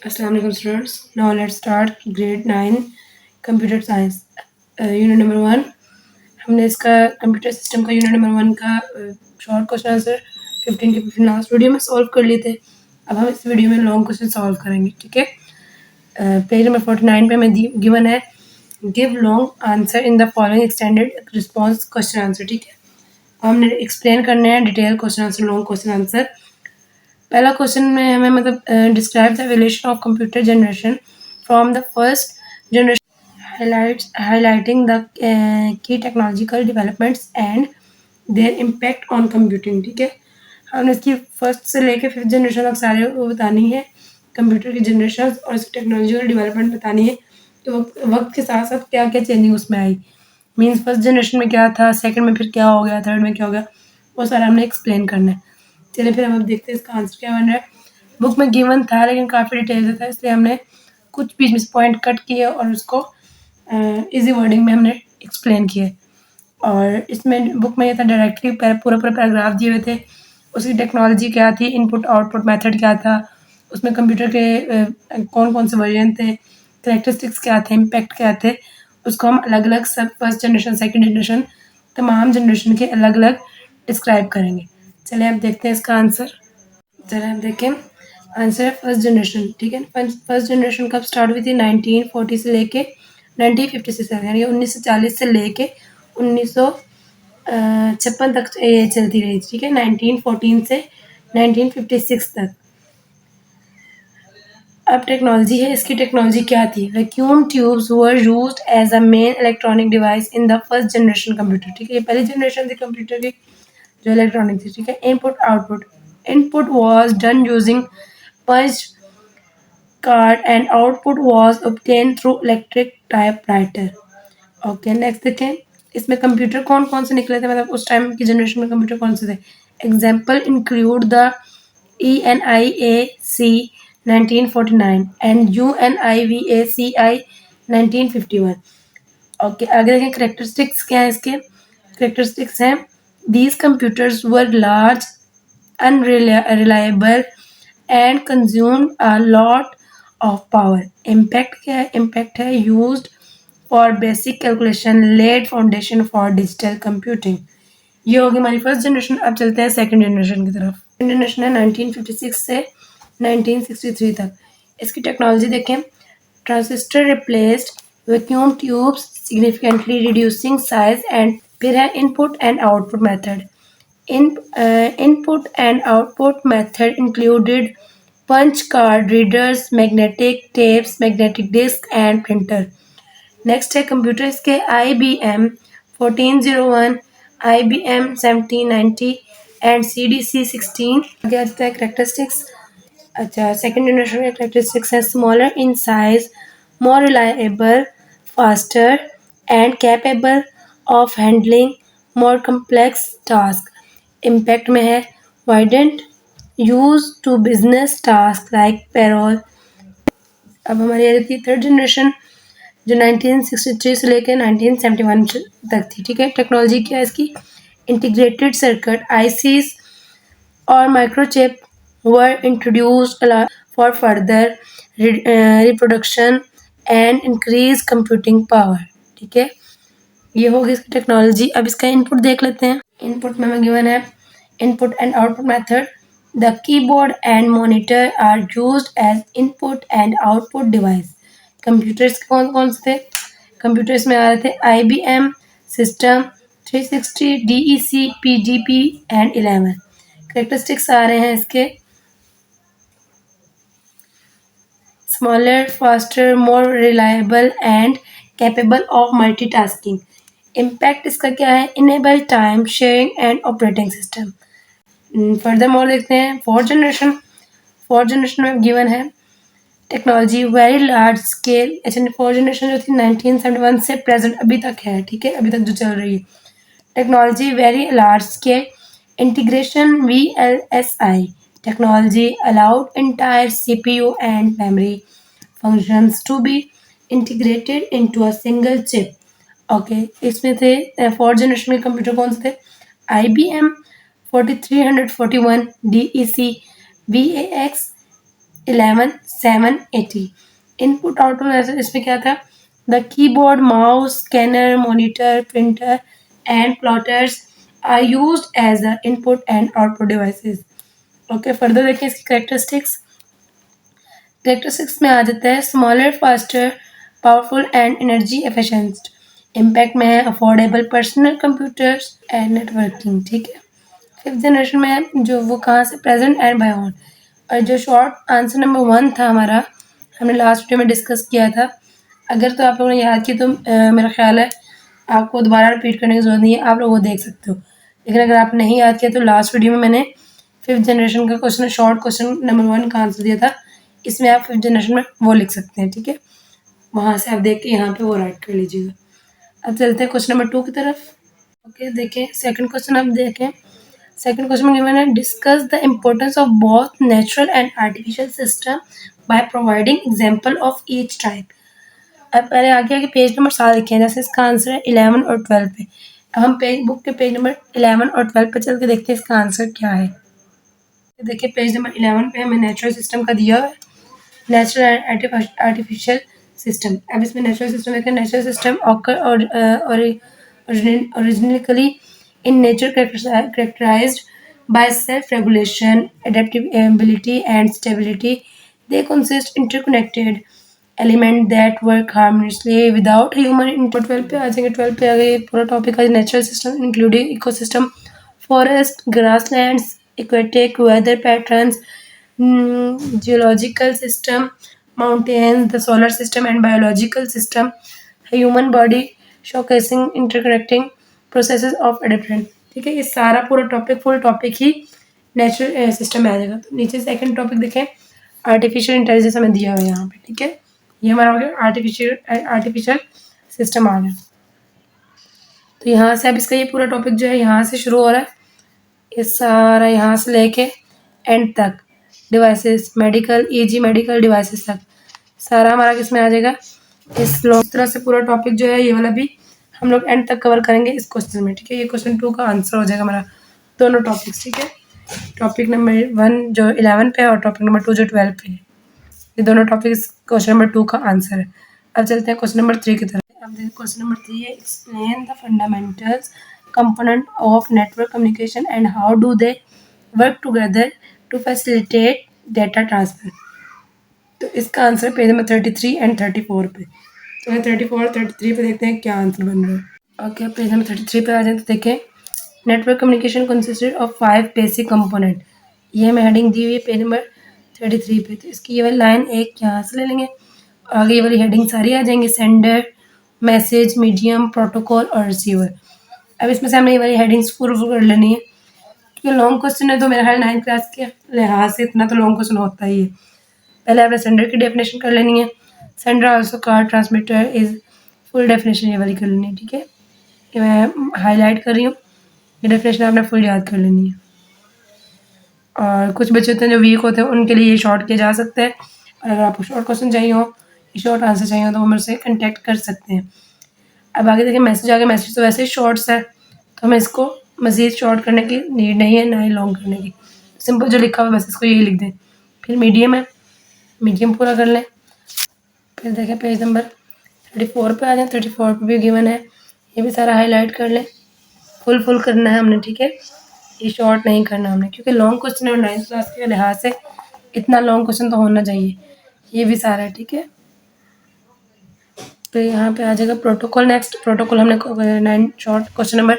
Assalamu alaikum students. Now let's start grade 9 computer science unit number 1। हमने इसका computer system का unit number 1 का short question answer 15 के 15 last video में solve कर लिए थे। अब हम इस वीडियो में लॉन्ग क्वेश्चन सॉल्व करेंगे, ठीक है। पेज नंबर 49 पे हमें गिवन है give long answer in the following extended response question answer, ठीक है। हमने एक्सप्लेन करने हैं detail question answer, long question answer. पहला क्वेश्चन में हमें मतलब describe the evolution of computer generation from the first generation highlighting the key technological developments and there impact on computing, ठीक है। हमने इसकी फर्स्ट से लेके फिफ्थ जनरेशन तक सारे वो बतानी है, कंप्यूटर की जनरेशन और इसकी टेक्नोलॉजिकल डेवलपमेंट बतानी है कि वक्त के साथ साथ क्या क्या चेंजिंग उसमें आई। मीन्स फर्स्ट जनरेशन में क्या था, सेकंड में फिर क्या हो गया, थर्ड में क्या हो गया, वो सारा हमने एक्सप्लेन करना है। चलिए फिर हम अब देखते हैं इसका आंसर क्या बन रहा है। बुक में गिवन था लेकिन काफ़ी डिटेल था, इसलिए हमने कुछ बीच में पॉइंट कट किए और उसको इजी वर्डिंग में हमने एक्सप्लेन किए। और इसमें बुक में ये था डायरेक्टली पूरा पूरा पैराग्राफ दिए हुए थे। उसकी टेक्नोलॉजी क्या थी, इनपुट आउटपुट मेथड क्या था, उसमें कंप्यूटर के कौन कौन से वर्जन थे, करेक्टरिस्टिक्स क्या थे, इम्पैक्ट क्या थे, उसको हम अलग अलग सब फर्स्ट जनरेशन सेकंड जनरेशन तमाम जनरेशन के अलग अलग डिस्क्राइब करेंगे। चलिए अब देखते हैं इसका आंसर। चलिए अब देखें आंसर है फर्स्ट जनरेशन, ठीक है। फर्स्ट जनरेशन कब स्टार्ट हुई थी, 1940 से लेके 1956 तक, यानी 1940 से लेके 1956 तक ये चलती रही, ठीक है। 1914 से 1956 तक। अब टेक्नोलॉजी है, इसकी टेक्नोलॉजी क्या थी। Vacuum tubes were used as a main electronic device in the first generation computer, ठीक है। ये पहली जनरेशन थी कंप्यूटर की जो इलेक्ट्रॉनिक थी, ठीक है। Input output, input was done using punch card and output was obtain through electric typewriter. Okay next देखें, इसमें कंप्यूटर कौन कौन से निकले थे, मतलब उस टाइम की जनरेशन में कंप्यूटर कौन से थे। Example include the ENIAC 1949 and UNIVACI 1951। Okay आगे देखें करेक्टरिस्टिक्स क्या है इसके। करेक्टरिस्टिक्स हैं these computers were large unreliable and consume a lot of power. Impact क्या है, इम्पैक्ट है used for basic calculation laid foundation for digital computing. ये होगी हमारी फर्स्ट जनरेशन। अब चलते हैं सेकंड जनरेशन की तरफ। सेकंड जनरेशन है 1956 से 1963 तक। इसकी टेक्नोलॉजी देखें, transistor replaced vacuum tubes significantly reducing size and फिर है input and output method. Input and output method included punch card readers, magnetic tapes, magnetic disc and printer. Next है कंप्यूटर इसके IBM 1401, IBM 1790 एंड CDC 16। आगे आता है characteristics. अच्छा second generation के करेक्टरिस्टिक्स है smaller in size, more reliable, faster and capable of handling more complex task. Impact में है widened use to business task like payroll. अब हमारी आ जाती है थर्ड जनरेशन जो 1963 से लेकर 1971 तक थी, ठीक है। टेक्नोलॉजी क्या है इसकी, इंटीग्रेटेड सर्किट आईसीज और microchip were introduced for further reproduction and increase computing power, ठीक है। ये होगी इसकी टेक्नोलॉजी। अब इसका इनपुट देख लेते हैं। इनपुट में हमें गिवन है input and output method. The keyboard and monitor are used as input and output device. Computers कौन कौन से थे, कंप्यूटर्स में आ रहे थे IBM system 360, DEC, PDP and 11। Characteristics आ रहे हैं इसके smaller, faster, more reliable and capable of multitasking. Impact इसका क्या है, enable time sharing and operating system. Further more देखते हैं फोर्थ जनरेशन। फोर्थ जनरेशन में गिवन है टेक्नोलॉजी वेरी लार्ज स्केल। अच्छा फोर्थ जनरेशन जो थी 1971 से प्रेजेंट अभी तक है, ठीक है, अभी तक जो चल रही है। Technology very large scale integration VLSI technology allowed entire CPU and memory functions to be integrated into a single chip. Okay इसमें थे फोर्थ जनरेशन के कंप्यूटर कौन से थे, IBM 4341, DEC, VAX 11780। Input output इसमें क्या था? The keyboard, mouse, scanner, monitor, printer and plotters are used as the input and output devices. Okay, further देखिए इसकी करेक्टरिस्टिक्स। करेक्टरिस्टिक्स में आ जाता है smaller, faster, powerful and energy efficient. Impact में है affordable personal computers and networking. ठीक है। फिफ्थ जनरेशन में है जो वो कहाँ से? Present and beyond. और जो शॉर्ट आंसर नंबर 1 था हमारा, हमने लास्ट वीडियो में डिस्कस किया था। अगर तो आप लोगों ने याद किया तो मेरा ख्याल है आपको दोबारा रिपीट करने की ज़रूरत नहीं है, आप लोग वो देख सकते हो। लेकिन अगर आप नहीं याद किया तो लास्ट वीडियो में मैंने फिफ्थ जनरेशन का क्वेश्चन, शॉर्ट क्वेश्चन नंबर 1 का आंसर दिया था। इसमें आप फिफ्थ जनरेशन में वो लिख सकते हैं। ठीक है, वहाँ से आप देख के यहाँ पे वो राइट कर लीजिएगा। अब चलते हैं क्वेश्चन नंबर 2 की तरफ। ओके, देखें सेकंड क्वेश्चन। आप देखें सेकंड क्वेश्चन में गिवन है discuss the importance of both natural and artificial system by providing example of each type. अब पहले आगे आगे पेज नंबर 7 लिखे हैं, जैसे इसका आंसर है 11 और 12 पे। अब हम पेज बुक के पेज नंबर 11 और 12 पे चल के देखते हैं इसका आंसर क्या है। देखिए पेज नंबर 11 पे हमें नेचुरल सिस्टम का दिया है, नेचुरल एंड आर्टिफिशियल सिस्टम। अब इसमें नेचुरल सिस्टम देखें, नेचुरल सिस्टम ऑकर और originally in nature characterized by self-regulation, adaptability, and stability. They consist interconnected elements that work harmoniously without human input. 12 पे आ जाएंगे, 12 पे आ गए पूरा टॉपिक है natural system including ecosystem, forest, grasslands, aquatic weather patterns, geological system, mountains, the solar system and biological system, human body, showcasing interconnecting processes of adaptation। ठीक है, ये सारा पूरा टॉपिक फुल टॉपिक ही नेचुरल सिस्टम में आ जाएगा। तो नीचे सेकंड टॉपिक देखें, आर्टिफिशियल इंटेलिजेंस हमें दिया हुआ है यहाँ पे। ठीक है, ये हमारा हो गया आर्टिफिशियल सिस्टम आ गया। तो यहाँ से अब इसका ये पूरा टॉपिक जो है यहाँ से शुरू हो रहा है, ये सारा यहाँ से लेके एंड तक devices, medical, easy medical devices तक सारा हमारा किस में आ जाएगा। इस तरह से पूरा टॉपिक जो है ये वाला भी हम लोग एंड तक कवर करेंगे इस क्वेश्चन में। ठीक है, ये क्वेश्चन 2 का आंसर हो जाएगा हमारा दोनों टॉपिक्स। ठीक है, टॉपिक नंबर 1 जो 11 पे है और टॉपिक नंबर 2 जो 12 पे है, ये दोनों टॉपिक क्वेश्चन नंबर 2 का आंसर है। अब चलते हैं क्वेश्चन नंबर 3 की तरफ। अब देखिए क्वेश्चन नंबर 3 है explain the fundamentals component of network communication and how do they work together to facilitate data transfer। तो इसका आंसर पेज नंबर 33 एंड 34 पे। तो 34 और 33 पे देखते हैं क्या आंसर बन रहा है। ओके, पेज नंबर 33 पे आ जाए तो देखें network communication consisted of 5 basic component. ये हमें हेडिंग दी हुई है पेज नंबर 33 पे। तो इसकी ये वाली लाइन एक यहाँ से ले लेंगे, आगे ये वाली हेडिंग सारी आ जाएंगी, सेंडर, मैसेज, मीडियम, प्रोटोकॉल और रिसीवर। अब इसमें से हमें ये वाली हेडिंग्स फुल कर लेनी है, क्योंकि लॉन्ग क्वेश्चन है तो मेरा ख्याल 9th क्लास के लिहाज से इतना तो लॉन्ग क्वेश्चन होता ही है। पहले आपने सेंडर की डेफिनेशन कर लेनी है, sender also called transmitter is full definition ये वाली कर लेनी है। ठीक है, ये मैं हाईलाइट कर रही हूँ, ये डेफिनेशन आपने फुल याद कर लेनी है। और कुछ बच्चे होते हैं जो वीक होते हैं उनके लिए ये शॉर्ट किया जा सकता है, और अगर आपको शॉर्ट क्वेश्चन चाहिए हो, शॉर्ट आंसर चाहिए हो तो वो मेरे से कंटेक्ट कर सकते हैं। अब आगे देखिए मैसेज आ गया, मैसेज तो वैसे ही शॉर्ट्स है तो हमें इसको मज़ीद शॉर्ट करने की नीड नहीं है, ना ही लॉन्ग करने की। सिंपल जो लिखा हुआ है बस इसको यही लिख दें। फिर मीडियम है, मीडियम पूरा कर लें। फिर देखें पेज नंबर 34 पे आ जाए, 34 पे भी गिवन है, ये भी सारा हाईलाइट कर लें। फुल करना है हमने। ठीक है, ये शॉर्ट नहीं करना हमने, क्योंकि लॉन्ग क्वेश्चन है 9th क्लास के लिहाज से इतना लॉन्ग क्वेश्चन तो होना चाहिए। ये भी सारा है। ठीक है, तो यहाँ पे आ जाएगा प्रोटोकॉल। नेक्स्ट प्रोटोकॉल हमने 9 शॉर्ट क्वेश्चन नंबर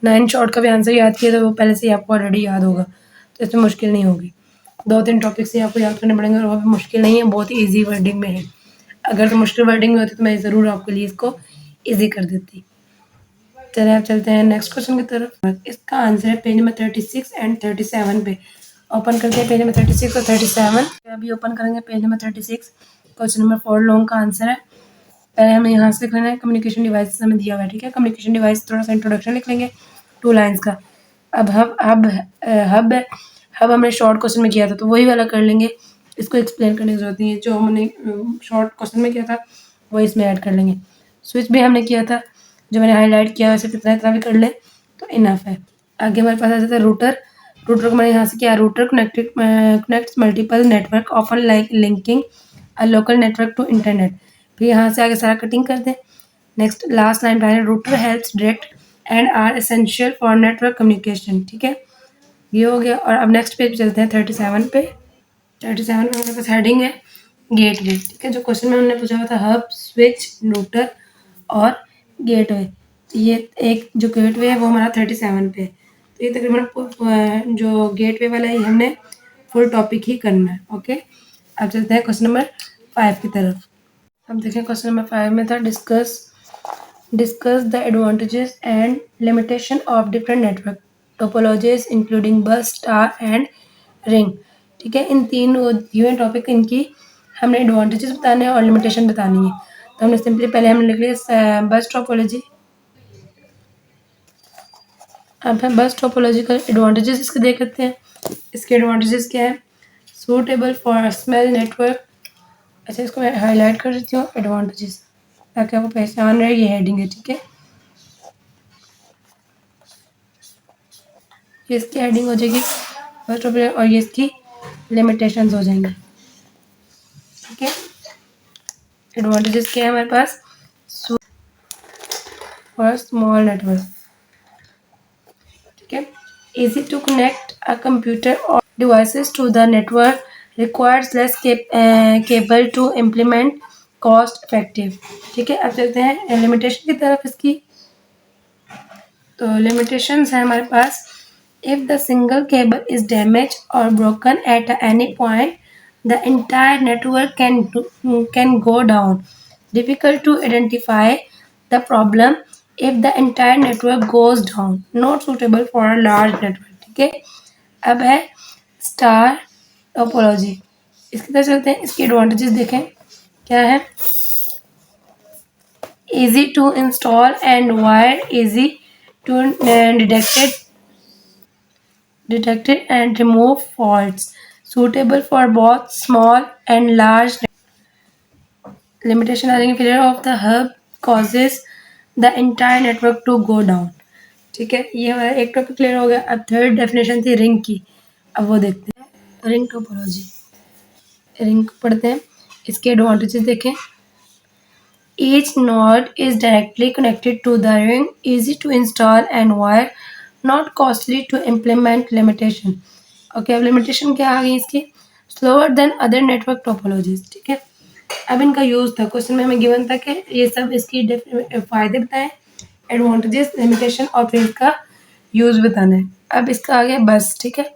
9 शॉर्ट का भी आंसर याद किया तो वो पहले से ही आपको ऑलरेडी याद होगा, तो इसमें मुश्किल नहीं होगी। 2-3 टॉपिक से आपको याद करने पड़ेंगे और वो भी मुश्किल नहीं है, बहुत ही ईजी वर्डिंग में है। अगर तो मुश्किल वर्डिंग में होती तो मैं ज़रूर आपके लिए इसको ईजी कर देती। चलिए आप चलते हैं नेक्स्ट क्वेश्चन की तरफ। इसका आंसर है पेज नंबर 36 एंड 37 पे। ओपन करते हैं पेज नंबर 36 और 37। अभी ओपन करेंगे page number 36, question number 4 long का आंसर है। पहले हमें यहाँ से लिख लेना है कम्युनिकेशन डिवाइस हमें दिया हुआ है। ठीक है, कम्युनिकेशन डिवाइस थोड़ा सा इंट्रोडक्शन लिख लेंगे 2 लाइन्स का। अब हब हमने शॉर्ट क्वेश्चन में किया था तो वही वाला कर लेंगे, इसको एक्सप्लेन करने की जरूरत नहीं है। जो हमने शॉर्ट क्वेश्चन में किया था वही इसमें ऐड कर लेंगे। स्विच भी हमने किया था, जो मैंने हाईलाइट किया है सिर्फ इतना इतना भी कर ले तो इनफ है। आगे हमारे पास आ जाता है रूटर। रूटर को मैंने यहाँ से किया, router connects multiple network often like linking a local network to internet. फिर यहाँ से आगे सारा कटिंग कर दें। नेक्स्ट लास्ट लाइन पहले, router helps direct and are essential for network communication. ठीक है, ये हो गया। और अब नेक्स्ट पेज पे चलते हैं 37 पे। 37 में हमारे पास हेडिंग है गेटवे। ठीक है, जो क्वेश्चन में हमने पूछा हुआ था हब, स्विच, रूटर और गेटवे। ये एक जो गेटवे है वो हमारा 37 पे है। तो ये तकरीबन जो गेटवे वाला है हमने फुल टॉपिक ही करना है। ओके, अब चलते हैं क्वेश्चन नंबर 5 की तरफ। अब देखें क्वेश्चन नंबर 5 में था discuss the advantages and limitation of different network topologies including बस, स्टार एंड रिंग। ठीक है, इन तीन गिवन टॉपिक इनकी हमने एडवांटेजेस बताने हैं और लिमिटेशन बतानी है। तो हमने सिंपली पहले हमने लिख लिया बस टोपोलॉजी। अब हम बस टोपोलॉजी का एडवांटेजेस इसके देख लेते हैं। इसके एडवांटेजेस क्या है? Suitable for small network. अच्छा, इसको मैं हाईलाइट कर देती हूँ एडवांटेजेस, ताकि आपको पहचान रहे ये हेडिंग है। ठीक है, ये इसकी हेडिंग हो जाएगी फर्स्ट ऑफ और ये इसकी लिमिटेशंस हो जाएंगी। ठीक है, एडवांटेजेस क्या है हमारे पास? फॉर स्मॉल नेटवर्क, ठीक है, easy to connect a computer or devices to the network, requires less cable to implement, cost effective। ठीक है, अब चलते हैं लिमिटेशन की तरफ इसकी। तो लिमिटेशंस है हमारे पास, if the single cable is damaged or broken at any point, the entire network can go down. Difficult to identify the problem if the entire network goes down. Not suitable for a large network. ठीक है, अब है star topology. इसकी तरफ चलते हैं, इसके advantages देखें क्या है। easy to install and wire, easy to detected and remove faults, suitable for both small and large। Limitation आ जाएंगे, failure of the hub causes the entire network to go down। ठीक है, ये हमारा एक टॉपिक क्लियर हो गया। अब third definition थी रिंग की, अब वो देखते हैं। रिंग टोपोलॉजी, रिंग पढ़ते हैं, इसके एडवांटेजेस देखें। Each node is directly connected to the ring, easy to install and wire, not costly to implement। limitation। Okay, अब लिमिटेशन क्या आ गई इसकी? Slower then other network topologies. ठीक है, अब इनका यूज़ था, क्वेश्चन में हमें गिवन था कि ये सब इसकी फ़ायदे बताएं, एडवांटेजेस, लिमिटेशन और फिर इसका यूज़ बताना है। अब इसका आ गया बस। ठीक है,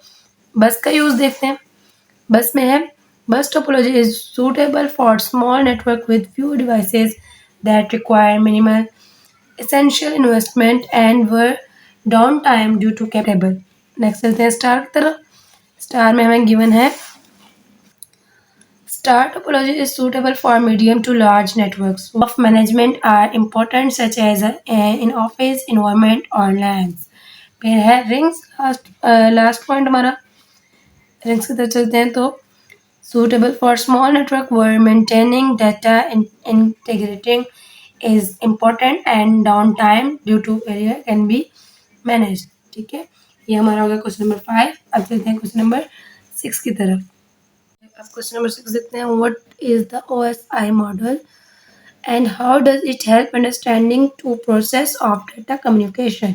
बस का यूज़ देखते हैं। बस में है बस topology is suitable for small network with few devices that require minimal essential investment and were downtime due to cable। Next चलते हैं स्टार की तरफ। स्टार में हमें गिवन है star topology is suitable for medium to large networks of management are important such as in office environment or lands। फिर है rings, last point हमारा। रिंग्स की तरफ चलते हैं, तो suitable for small network where maintaining data integrating is important and downtime due to failure can be managed। ठीक है, ये हमारा हो गया क्वेश्चन नंबर 5। अब चलते हैं क्वेश्चन नंबर 6 की तरफ। अब क्वेश्चन नंबर 6 देखते हैं, what is the OSI model and how does it help understanding to process of data communication,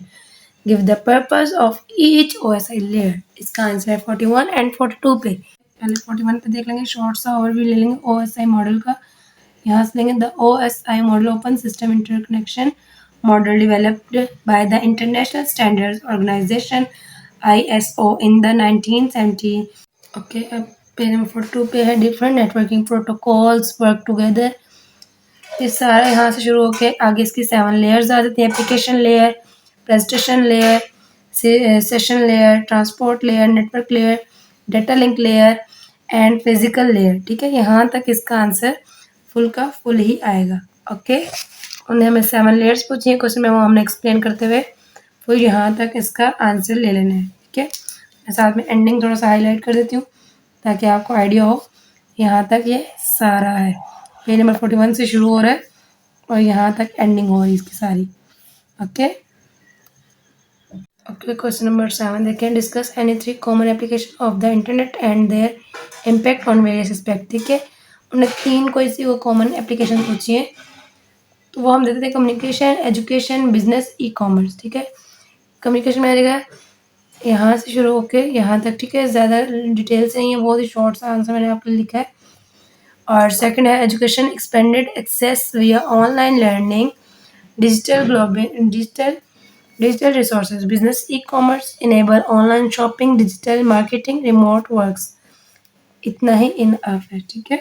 give the purpose of each OSI layer. इसका आंसर है 41 एंड 42 पे। पहले 41 पे देख लेंगे, शॉर्ट सा ओवरव्यू ले लेंगे OSI मॉडल का। यहाँ से लेंगे the OSI model open system interconnection model developed by the international standards organisation ISO in the 1970। Okay, अब पेज नंबर 42 पे है different networking protocols work together. ये सारा यहाँ से शुरू होके आगे इसकी 7 लेयर्स आ जाती हैं। Application layer, presentation layer, session layer, transport layer, network layer, data link layer and physical layer. ठीक है, यहाँ तक इसका आंसर फुल का फुल ही आएगा। ओके, उन्हें हमें 7 लेयर्स पूछी है क्वेश्चन में, वो हमने एक्सप्लेन करते हुए फिर यहाँ तक इसका आंसर ले लेना है। ठीक है, मैं साथ में एंडिंग थोड़ा सा हाईलाइट कर देती हूँ ताकि आपको आइडिया हो। यहाँ तक ये सारा है, पेज नंबर 41 से शुरू हो रहा है और यहाँ तक एंडिंग हो रही है इसकी सारी। ओके, ओके, क्वेश्चन नंबर 7 देखें, discuss any 3 common application of the internet and there impact on various aspect. ठीक है, उन्होंने 3 कोई सी वो कॉमन एप्लीकेशन पूछी है, तो वो हम देते थे communication, education, business, e commerce. ठीक है, कम्युनिकेशन में आ जाएगा यहाँ से शुरू होके यहाँ तक। ठीक है, ज़्यादा डिटेल से नहीं है, बहुत ही शॉर्ट सा आंसर मैंने आपके लिए लिखा है। और सेकंड है एजुकेशन, एक्सपेंडेड एक्सेस विया online learning, digital global digital resources, business, e commerce, enable online shopping, digital marketing, remote works. इतना ही इन है। ठीक है,